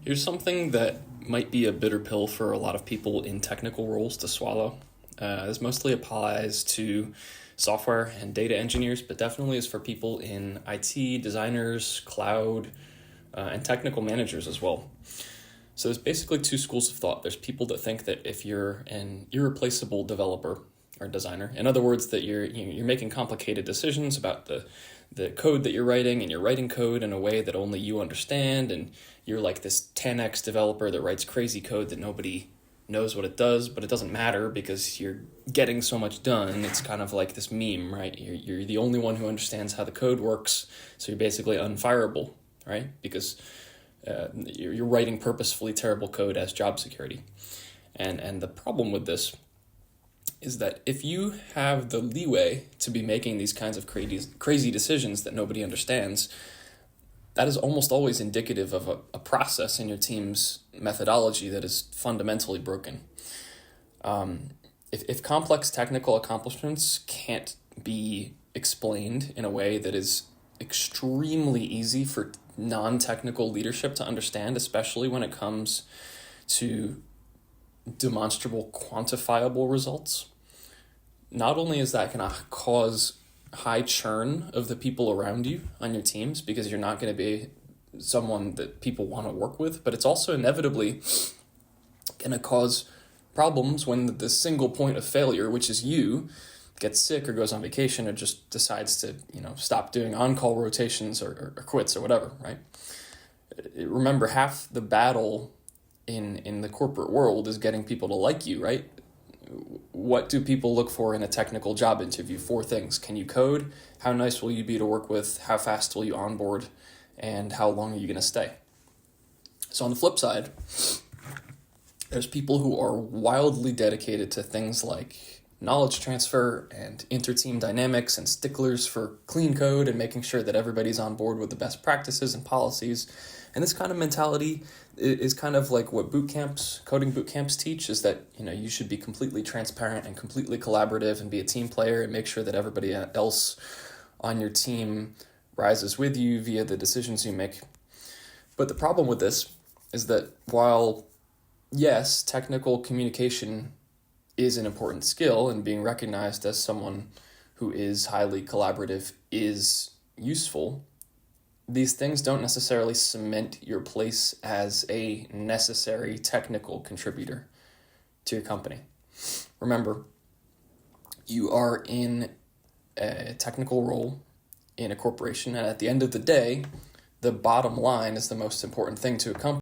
Here's something that might be a bitter pill for a lot of people in technical roles to swallow. This mostly applies to software and data engineers, but definitely is for people in IT, designers, cloud, and technical managers as well. So there's basically two schools of thought. There's people that think that if you're an irreplaceable developer or designer, in other words, that you're making complicated decisions about the code that you're writing, and you're writing code in a way that only you understand, and you're like this 10x developer that writes crazy code that nobody knows what it does, but it doesn't matter because you're getting so much done. It's kind of like this meme, right? You're the only one who understands how the code works, so you're basically unfireable, right? Because you're writing purposefully terrible code as job security. And the problem with this is that if you have the leeway to be making these kinds of crazy decisions that nobody understands, that is almost always indicative of a process in your team's methodology that is fundamentally broken. If complex technical accomplishments can't be explained in a way that is extremely easy for non-technical leadership to understand, especially when it comes to demonstrable, quantifiable results, not only is that going to cause high churn of the people around you on your teams because you're not going to be someone that people want to work with, but it's also inevitably going to cause problems when the single point of failure, which is you, gets sick or goes on vacation or just decides to stop doing on-call rotations or quits or whatever, right? Remember, half the battle in the corporate world is getting people to like you, right? What do people look for in a technical job interview? 4 things. Can you code? How nice will you be to work with? How fast will you onboard? And how long are you going to stay? So on the flip side, there's people who are wildly dedicated to things like knowledge transfer and inter-team dynamics and sticklers for clean code and making sure that everybody's on board with the best practices and policies. And this kind of mentality is kind of like what coding boot camps teach, is that you should be completely transparent and completely collaborative and be a team player and make sure that everybody else on your team rises with you via the decisions you make. But the problem with this is that while, yes, technical communication is an important skill and being recognized as someone who is highly collaborative is useful, these things don't necessarily cement your place as a necessary technical contributor to your company. Remember, you are in a technical role in a corporation, and at the end of the day, the bottom line is the most important thing to a company.